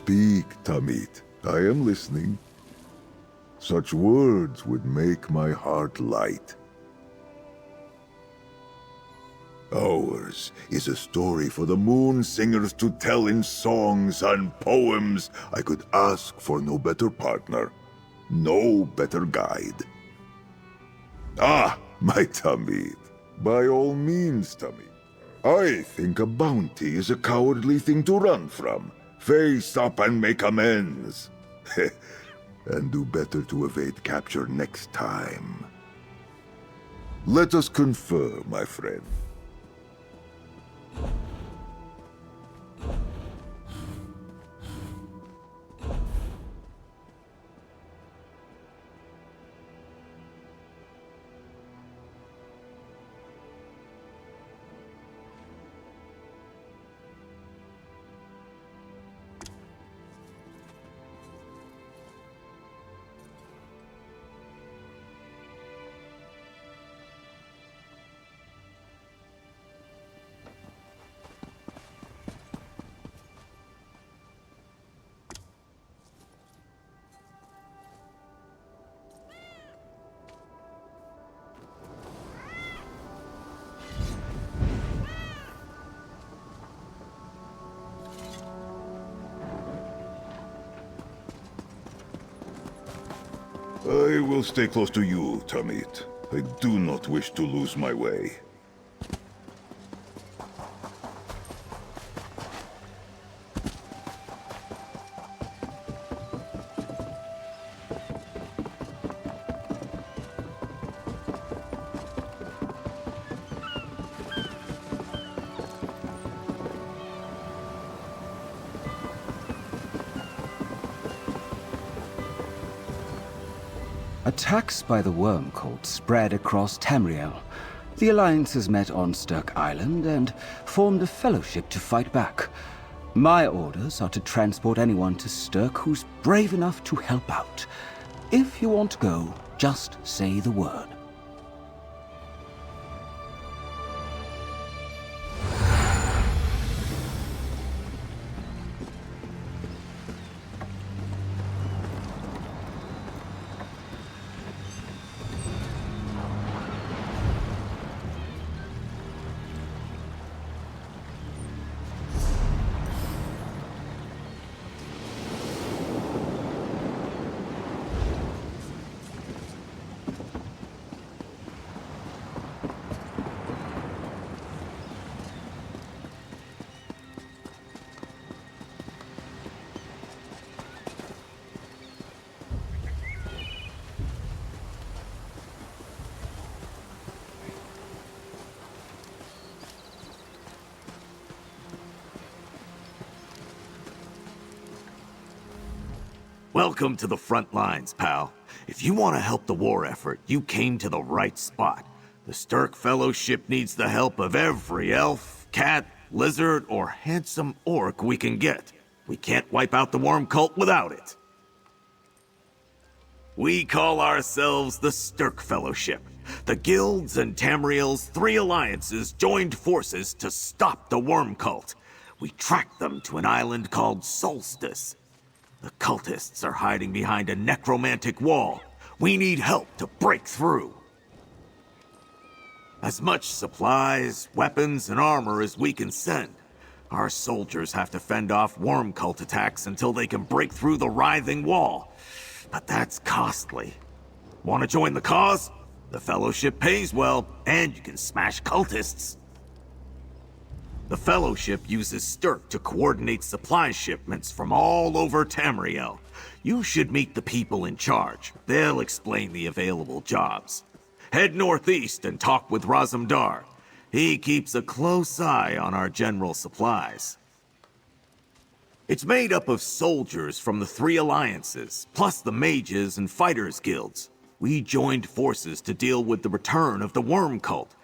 Speak, Tamit. I am listening. Such words would make my heart light. Ours is a story for the moon singers to tell in songs and poems. I could ask for no better partner, no better guide. Ah, my Tamid. By all means, Tamid. I think a bounty is a cowardly thing to run from. Face up and make amends. And do better to evade capture next time. Let us confer, my friend. I will stay close to you, Tamit. I do not wish to lose my way. Attacks by the worm cult spread across Tamriel. The alliances met on Sturk Island and formed a fellowship to fight back. My orders are to transport anyone to Sturk who's brave enough to help out. If you want to go, just say the word. Welcome to the front lines, pal. If you want to help the war effort, you came to the right spot. The Sturk Fellowship needs the help of every elf, cat, lizard, or handsome orc we can get. We can't wipe out the worm cult without it. We call ourselves the Sturk Fellowship. The guilds and Tamriel's 3 alliances joined forces to stop the worm cult. We tracked them to an island called Solstice. The cultists are hiding behind a necromantic wall. We need help to break through. As much supplies, weapons, and armor as we can send. Our soldiers have to fend off worm cult attacks until they can break through the writhing wall. But that's costly. Want to join the cause? The Fellowship pays well, and you can smash cultists. The Fellowship uses Sturk to coordinate supply shipments from all over Tamriel. You should meet the people in charge. They'll explain the available jobs. Head northeast and talk with Razumdar. He keeps a close eye on our general supplies. It's made up of soldiers from the 3 alliances, plus the mages and fighters guilds. We joined forces to deal with the return of the worm cult.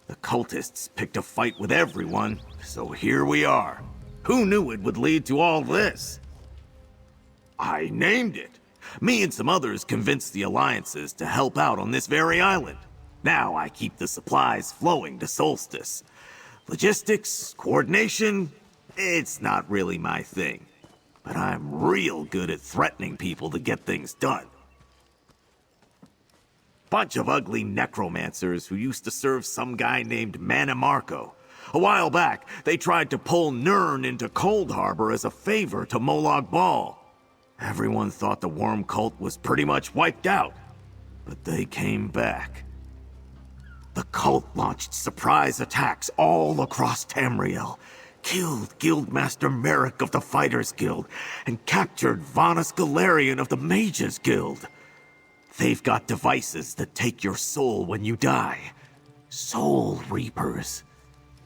The cultists picked a fight with everyone, so here we are. Who knew it would lead to all this? I named it. Me and some others convinced the alliances to help out on this very island. Now I keep the supplies flowing to Solstice. Logistics, coordination, it's not really my thing. but I'm real good at threatening people to get things done. Bunch of ugly necromancers who used to serve some guy named Manimarco. A while back, they tried to pull Nirn into Cold Harbor as a favor to Molag Bal. Everyone thought the worm cult was pretty much wiped out, but they came back. The cult launched surprise attacks all across Tamriel, killed Guildmaster Merrick of the Fighters Guild, and captured Vanus Galarian of the Mages Guild. They've got devices that take your soul when you die. Soul Reapers.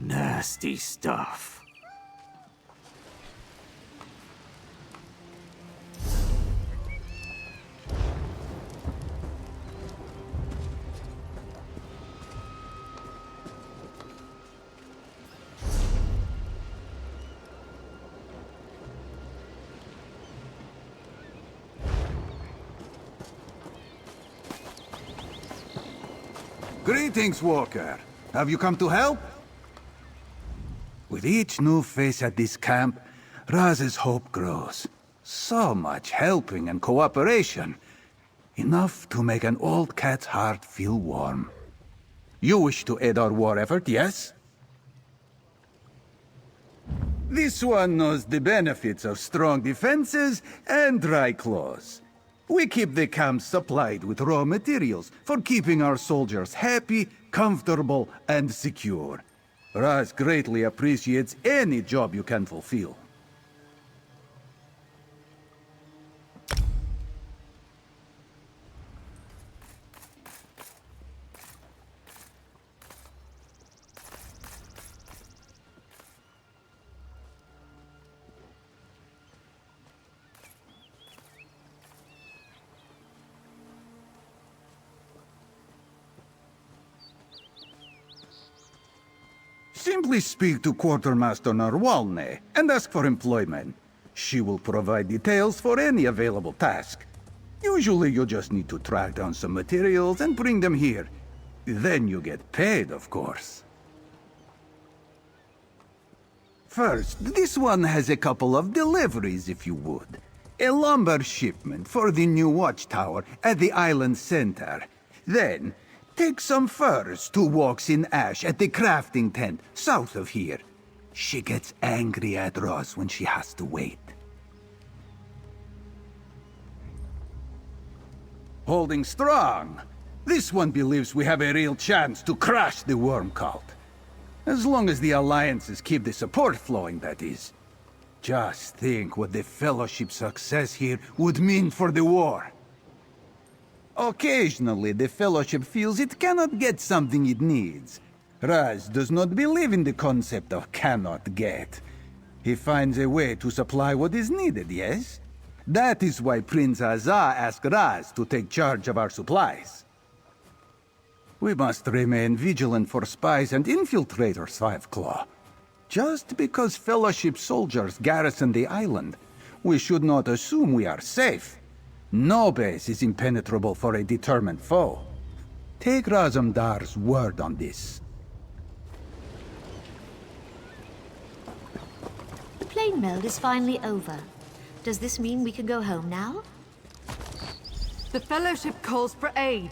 Nasty stuff. Greetings, Walker. Have you come to help? With each new face at this camp, Raz's hope grows. So much helping and cooperation. Enough to make an old cat's heart feel warm. You wish to aid our war effort, yes? This one knows the benefits of strong defenses and dry claws. We keep the camp supplied with raw materials for keeping our soldiers happy, comfortable, and secure. Raz greatly appreciates any job you can fulfill. Simply speak to Quartermaster Narwalne and ask for employment. She will provide details for any available task. Usually you just need to track down some materials and bring them here. Then you get paid, of course. First, this one has a couple of deliveries, if you would. A lumber shipment for the new watchtower at the island center. Then, take some furs to Walks in Ash at the crafting tent, south of here. She gets angry at Ross when she has to wait. Holding strong. This one believes we have a real chance to crush the worm cult. As long as the alliances keep the support flowing, that is. Just think what the Fellowship's success here would mean for the war. Occasionally, the Fellowship feels it cannot get something it needs. Raz does not believe in the concept of cannot get. He finds a way to supply what is needed, yes? That is why Prince Azah asked Raz to take charge of our supplies. We must remain vigilant for spies and infiltrators, Fiveclaw. Just because Fellowship soldiers garrison the island, we should not assume we are safe. No base is impenetrable for a determined foe. Take Razamdar's word on this. The plane meld is finally over. Does this mean we can go home now? The Fellowship calls for aid.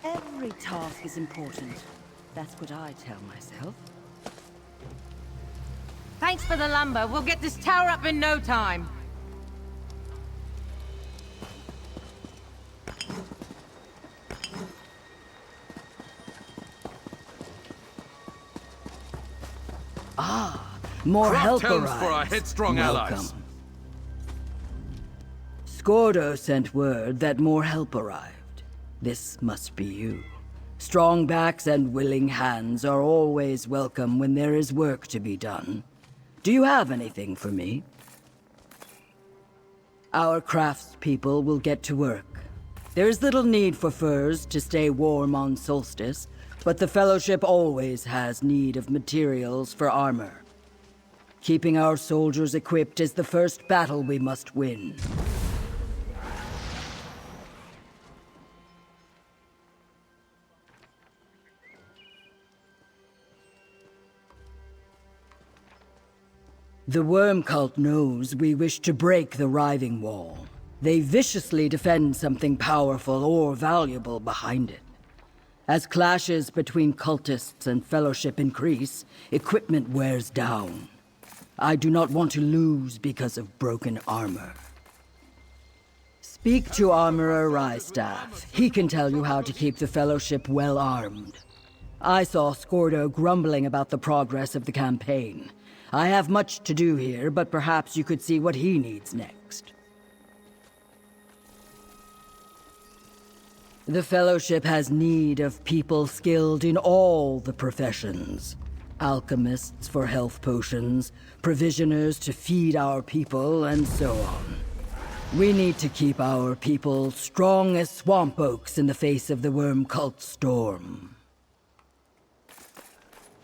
Every task is important. That's what I tell myself. Thanks for the lumber. We'll get this tower up in no time. More help Craft helms arrives. for our headstrong allies. Scordo sent word that more help arrived. This must be you. Strong backs and willing hands are always welcome when there is work to be done. Do you have anything for me? Our craftspeople will get to work. There is little need for furs to stay warm on solstice, but the Fellowship always has need of materials for armor. Keeping our soldiers equipped is the first battle we must win. The Worm Cult knows we wish to break the Writhing Wall. They viciously defend something powerful or valuable behind it. As clashes between cultists and Fellowship increase, equipment wears down. I do not want to lose because of broken armor. Speak to Armorer Rystaff. He can tell you how to keep the Fellowship well armed. I saw Scordo grumbling about the progress of the campaign. I have much to do here, but perhaps you could see what he needs next. The Fellowship has need of people skilled in all the professions. Alchemists for health potions, provisioners to feed our people, and so on. We need to keep our people strong as swamp oaks in the face of the Worm Cult storm.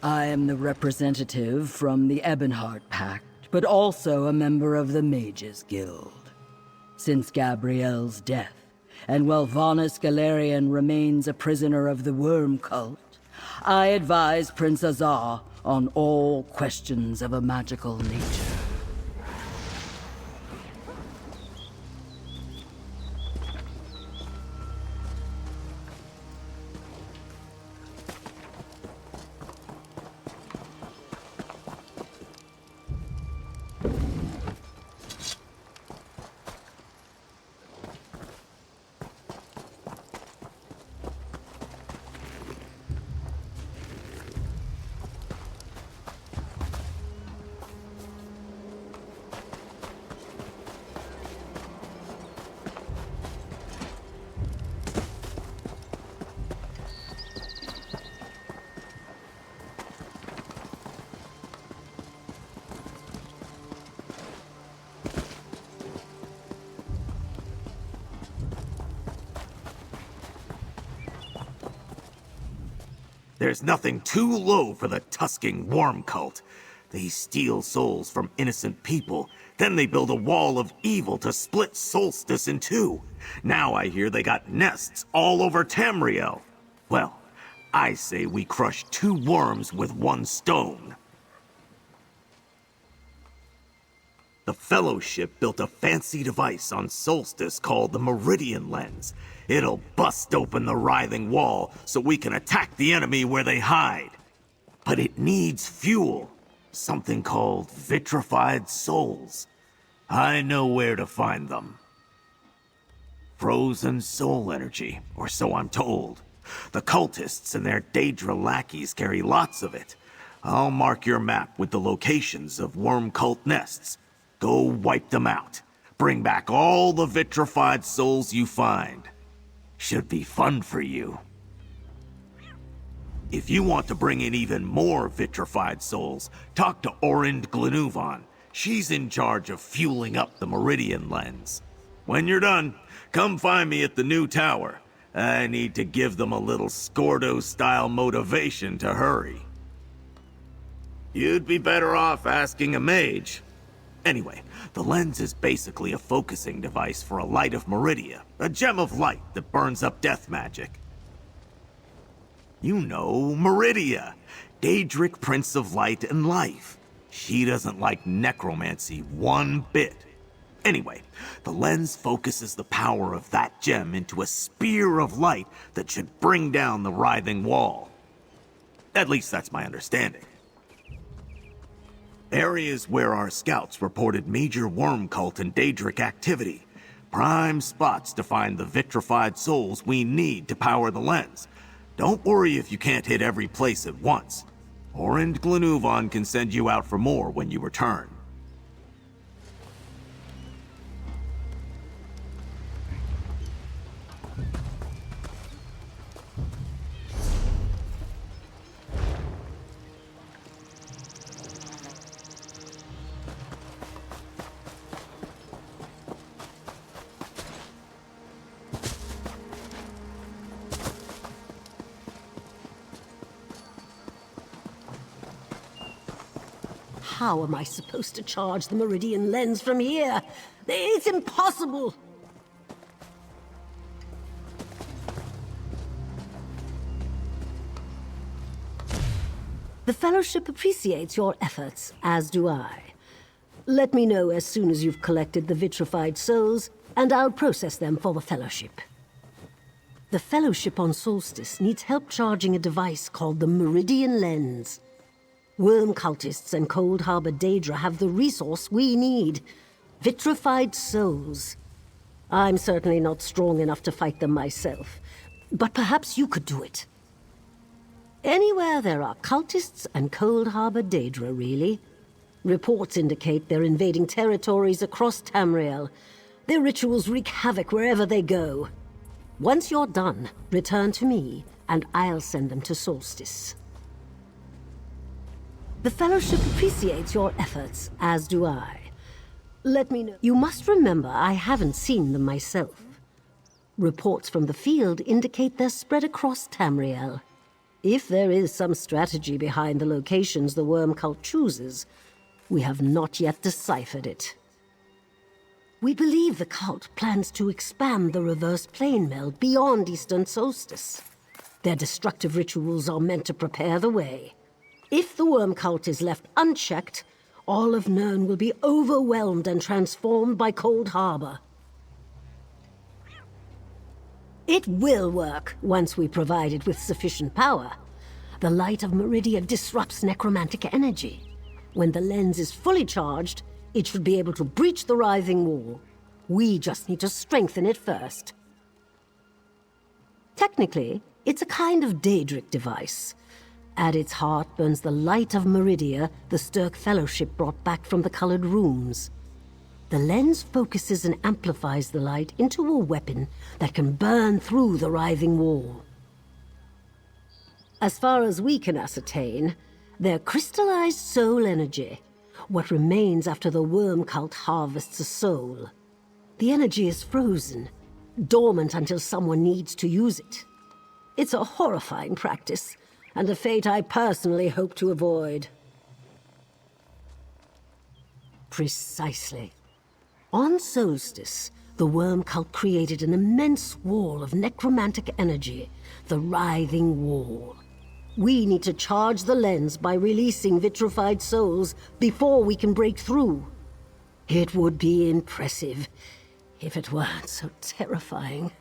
I am the representative from the Ebonheart Pact, but also a member of the Mages Guild. Since Gabrielle's death, and while Vanus Galerian remains a prisoner of the Worm Cult, I advise Prince Azar on all questions of a magical nature. There's nothing too low for the tusking Worm Cult. They steal souls from innocent people, then they build a wall of evil to split Solstice in two. Now I hear they got nests all over Tamriel. Well, I say we crush two worms with one stone. The Fellowship built a fancy device on Solstice called the Meridian Lens. It'll bust open the writhing wall so we can attack the enemy where they hide. But it needs fuel, something called vitrified souls. I know where to find them. Frozen soul energy, or so I'm told. The cultists and their Daedra lackeys carry lots of it. I'll mark your map with the locations of Worm Cult nests. Go wipe them out. Bring back all the vitrified souls you find. Should be fun for you. If you want to bring in even more vitrified souls, talk to Orind Glenuvan. She's in charge of fueling up the Meridian Lens. When you're done, come find me at the new tower. I need to give them a little Scordo-style motivation to hurry. You'd be better off asking a mage. Anyway, the lens is basically a focusing device for a light of Meridia, a gem of light that burns up death magic. You know, Meridia, Daedric Prince of Light and Life. She doesn't like necromancy one bit. Anyway, the lens focuses the power of that gem into a spear of light that should bring down the writhing wall. At least that's my understanding. Areas where our scouts reported major Worm Cult and Daedric activity. Prime spots to find the vitrified souls we need to power the lens. Don't worry if you can't hit every place at once. Orind Glenuvan can send you out for more when you return. how am I supposed to charge the Meridian lens from here? It's impossible! The Fellowship appreciates your efforts, as do I. Let me know as soon as you've collected the vitrified souls, and I'll process them for the Fellowship. The Fellowship on Solstice needs help charging a device called the Meridian Lens. Worm cultists and Cold Harbor Daedra have the resource we need. Vitrified souls. I'm certainly not strong enough to fight them myself, but perhaps you could do it. Anywhere there are cultists and Cold Harbor Daedra, really. Reports indicate they're invading territories across Tamriel. Their rituals wreak havoc wherever they go. Once you're done, return to me, and I'll send them to Solstice. The Fellowship appreciates your efforts, as do I. Let me know. You must remember I haven't seen them myself. Reports from the field indicate they're spread across Tamriel. If there is some strategy behind the locations the worm cult chooses, we have not yet deciphered it. We believe the cult plans to expand the reverse plane meld beyond Eastern Solstice. Their destructive rituals are meant to prepare the way. If the worm cult is left unchecked, all of Nirn will be overwhelmed and transformed by Cold Harbor. It will work once we provide it with sufficient power. The light of Meridia disrupts necromantic energy. When the lens is fully charged, it should be able to breach the writhing wall. We just need to strengthen it first. Technically, it's a kind of Daedric device. At its heart burns the light of Meridia the Sturk Fellowship brought back from the colored rooms. The lens focuses and amplifies the light into a weapon that can burn through the writhing wall. As far as we can ascertain, they're crystallized soul energy, what remains after the worm cult harvests a soul. The energy is frozen, dormant until someone needs to use it. It's a horrifying practice, and a fate I personally hope to avoid. Precisely. On Solstice, the worm cult created an immense wall of necromantic energy, the Writhing Wall. We need to charge the lens by releasing vitrified souls before we can break through. It would be impressive if it weren't so terrifying.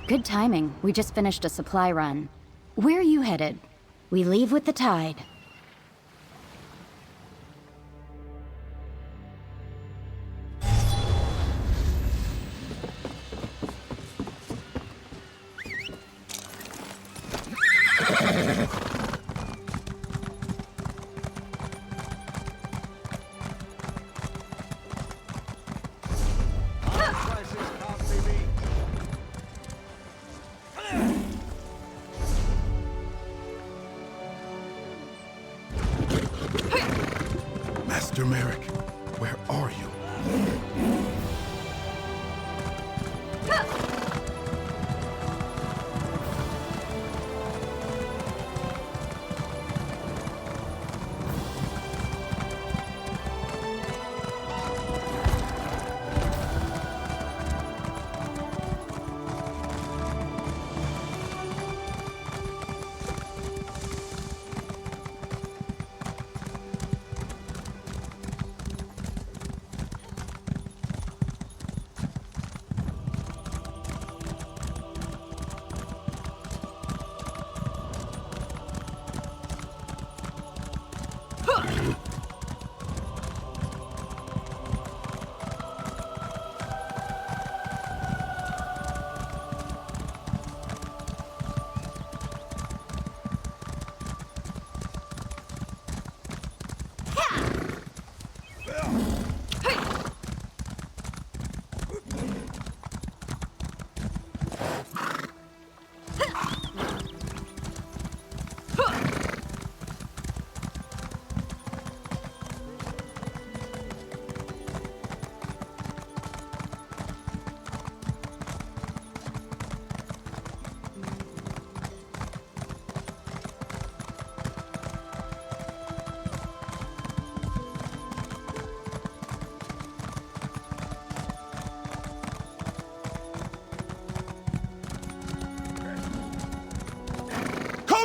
Good timing. We just finished a supply run. Where are you headed? We leave with the tide. Master Merrick, where are you?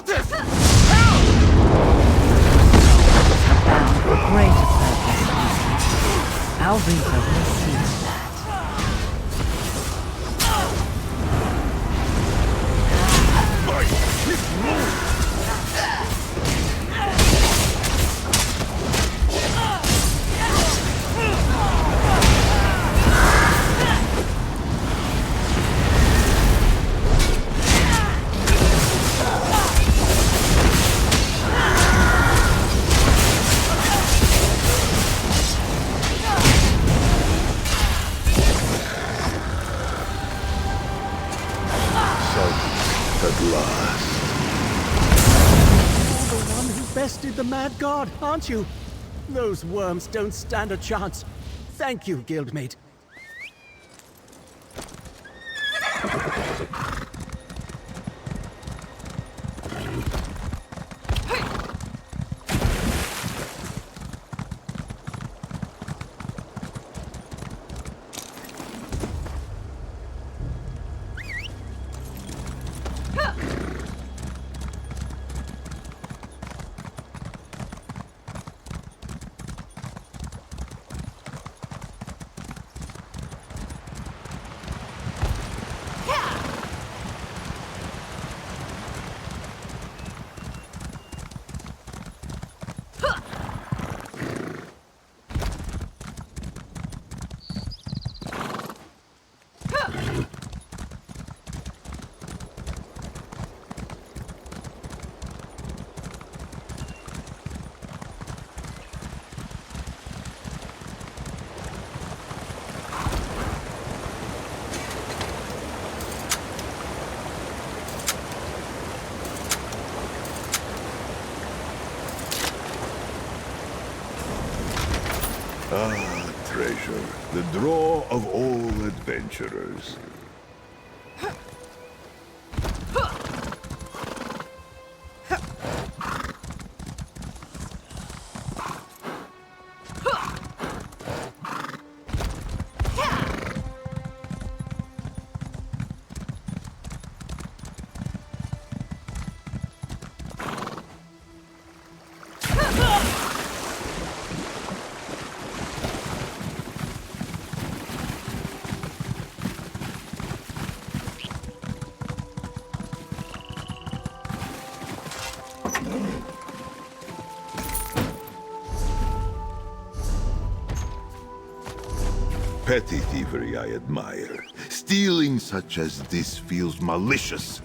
cultists! Bound for greater purpose. Our Reaper will see to that. At last. You're the one who bested the Mad God, aren't you? Those worms don't stand a chance. Thank you, guildmate. Ah, treasure, the draw of all adventurers. Petty thievery I admire. Stealing such as this feels malicious.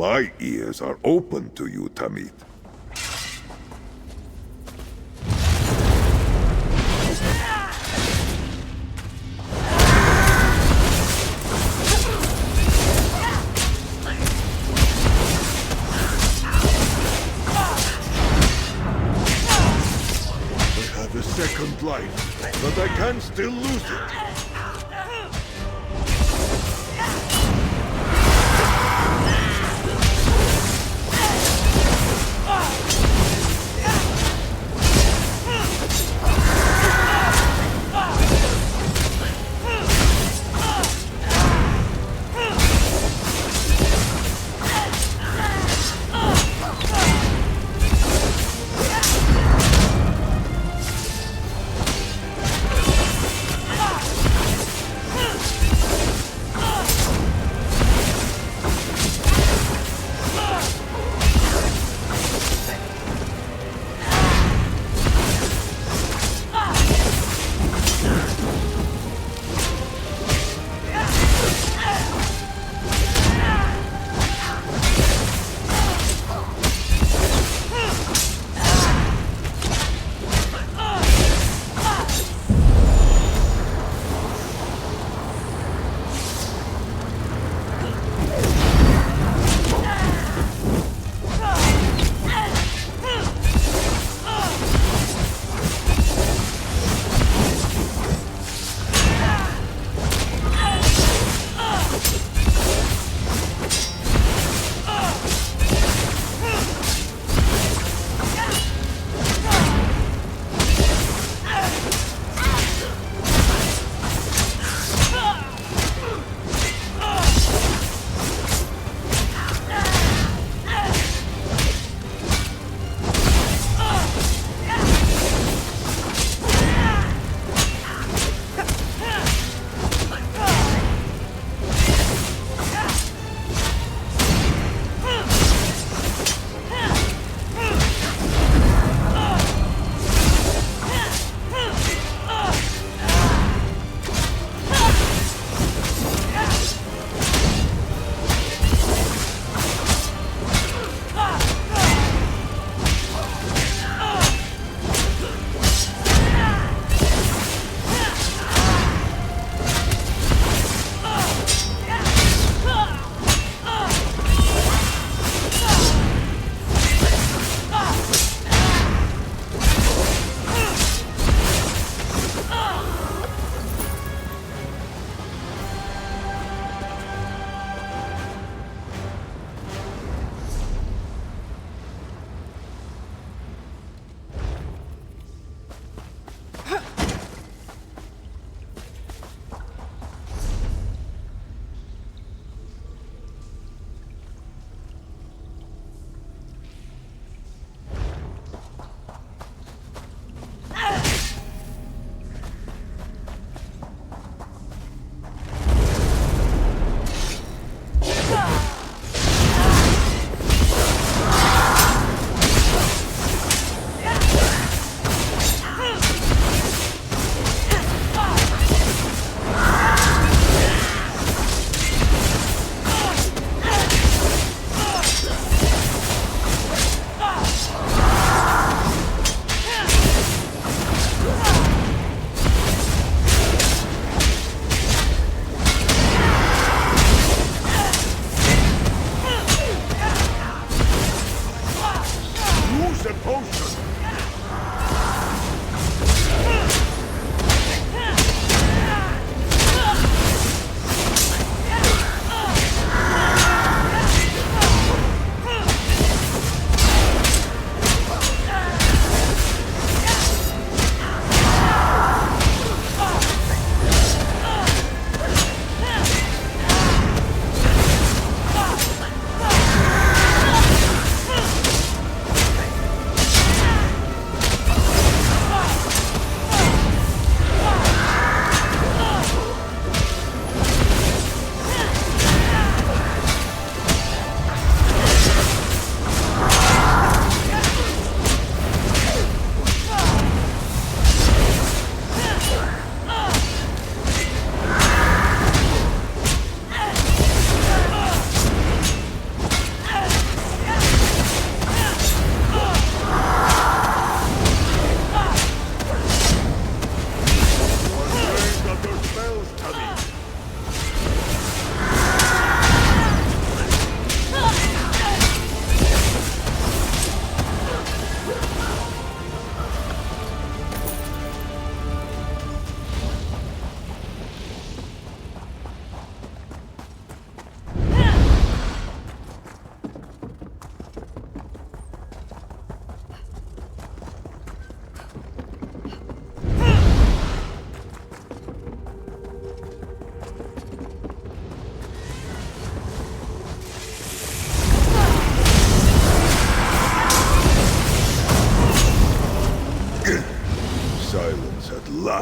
My ears are open to you, Tamid. I have a second life, but I can still lose it.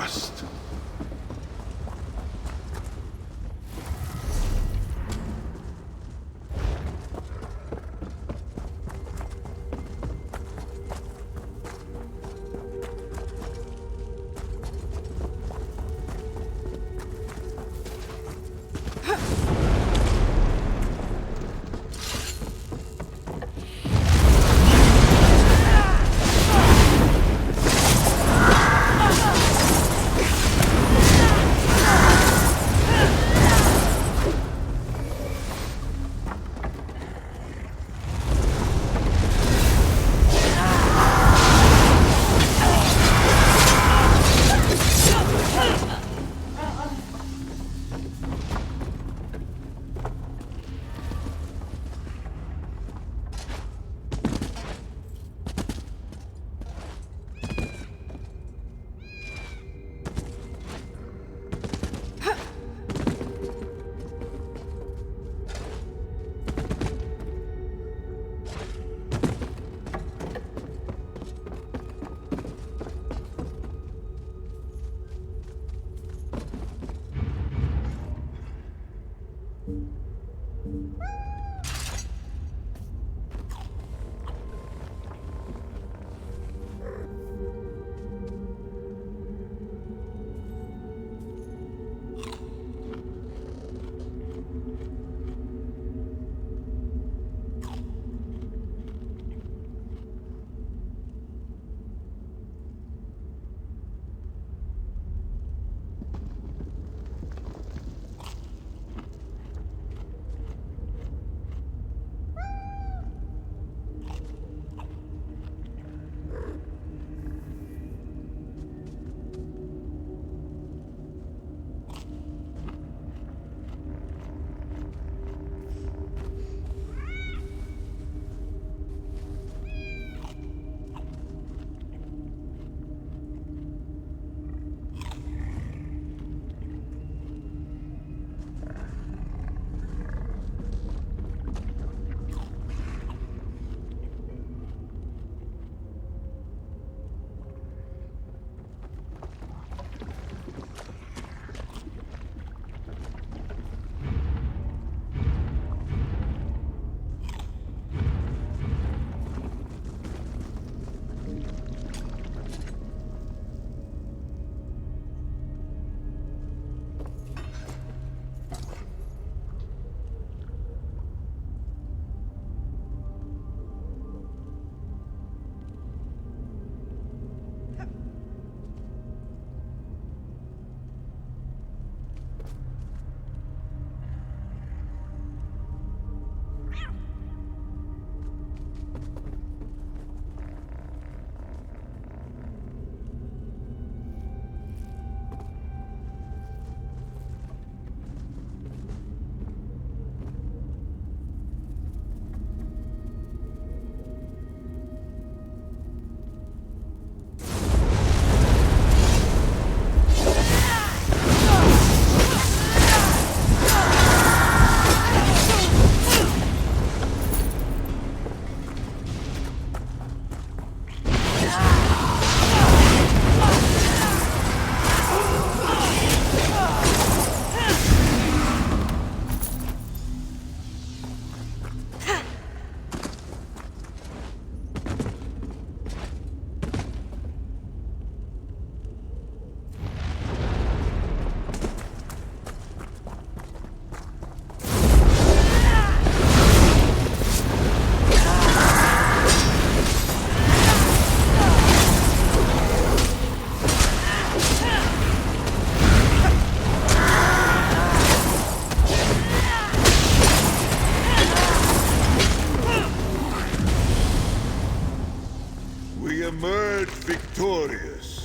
last. emerge victorious.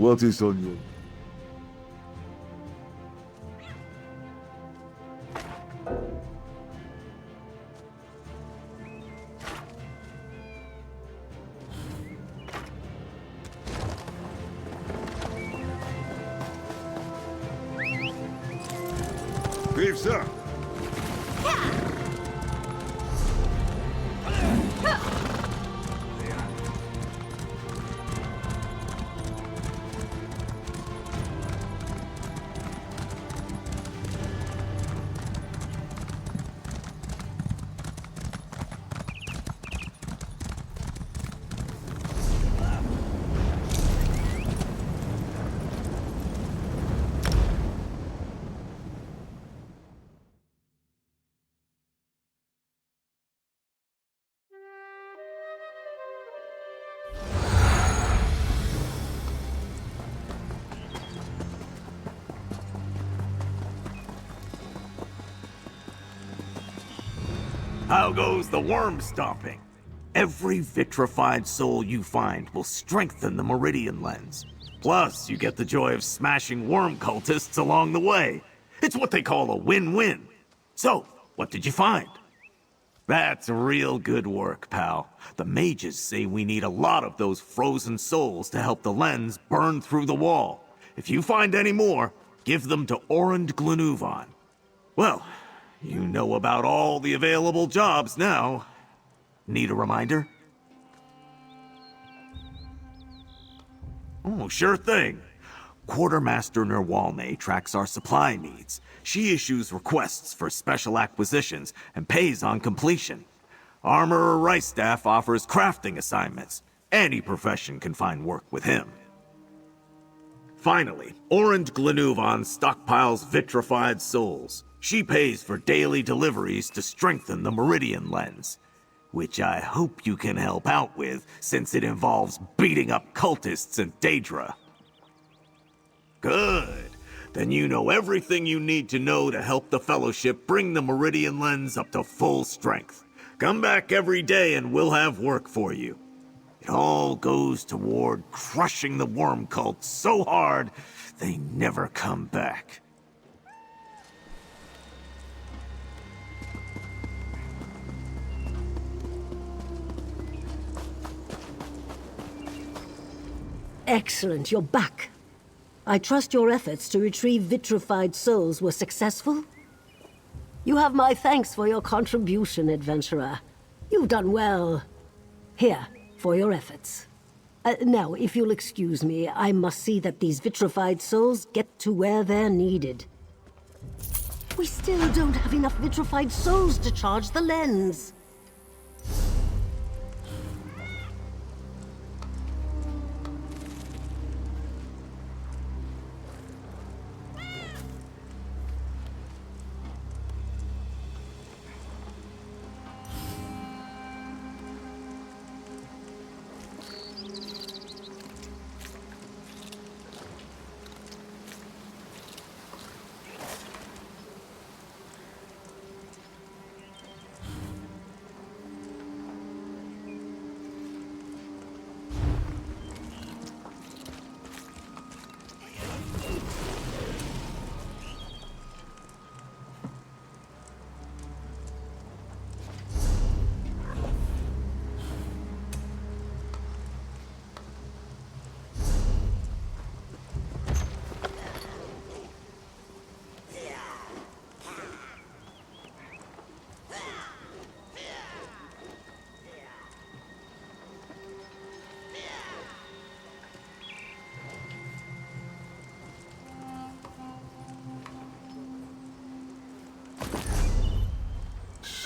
What is on your... Pizza! How goes the worm stomping? Every vitrified soul you find will strengthen the Meridian Lens. Plus, you get the joy of smashing worm cultists along the way. It's what they call a win-win. So, what did you find? That's real good work, pal. The mages say we need a lot of those frozen souls to help the lens burn through the wall. If you find any more, give them to Orand Glenuvan. Well, you know about all the available jobs now. Need a reminder? Oh, sure thing. Quartermaster Nerwalne tracks our supply needs. She issues requests for special acquisitions and pays on completion. Armorer Reichstaff offers crafting assignments. Any profession can find work with him. Finally, Orand Glenuvan stockpiles vitrified souls. She pays for daily deliveries to strengthen the Meridian Lens, which I hope you can help out with, since it involves beating up cultists in Daedra. Good. Then you know everything you need to know to help the Fellowship bring the Meridian Lens up to full strength. Come back every day and we'll have work for you. It all goes toward crushing the worm cult so hard, they never come back. Excellent, you're back. I trust your efforts to retrieve vitrified souls were successful? You have my thanks for your contribution, adventurer. You've done well. Here, for your efforts. Now, if you'll excuse me, I must see that these vitrified souls get to where they're needed. We still don't have enough vitrified souls to charge the lens.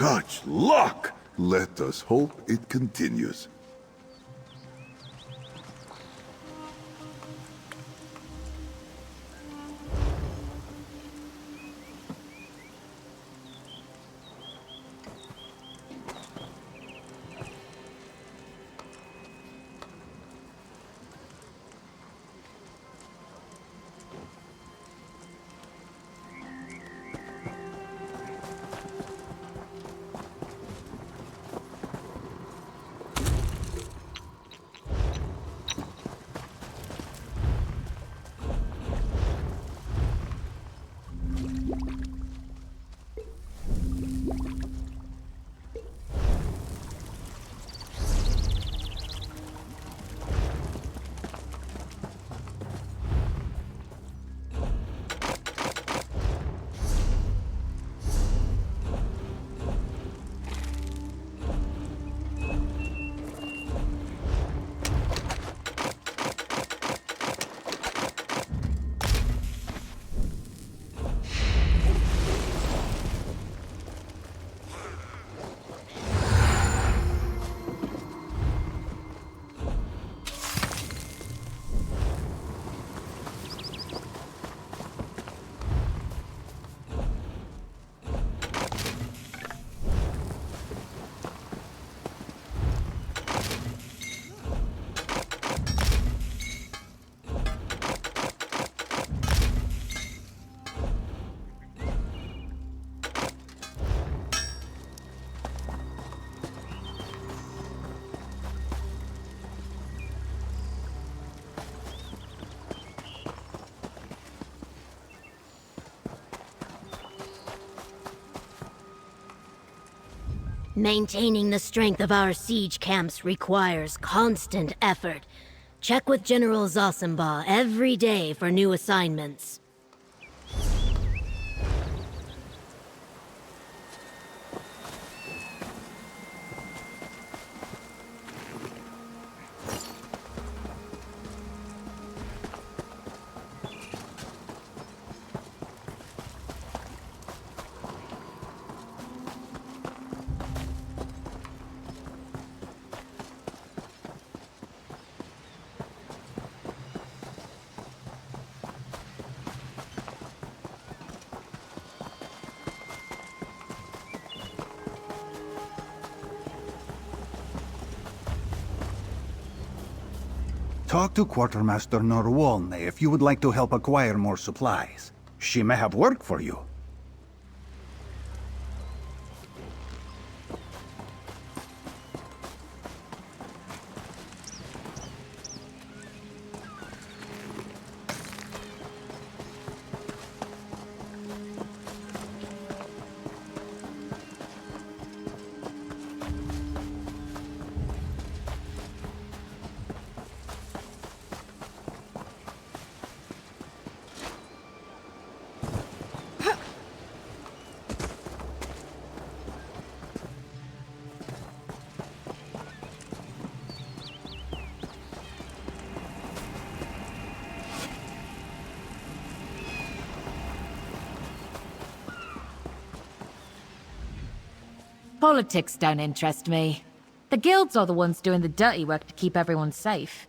Such luck! Let us hope it continues. Maintaining the strength of our siege camps requires constant effort. Check with General Zosimba every day for new assignments. Talk to Quartermaster Norwalne if you would like to help acquire more supplies. She may have work for you. Politics don't interest me. The guilds are the ones doing the dirty work to keep everyone safe.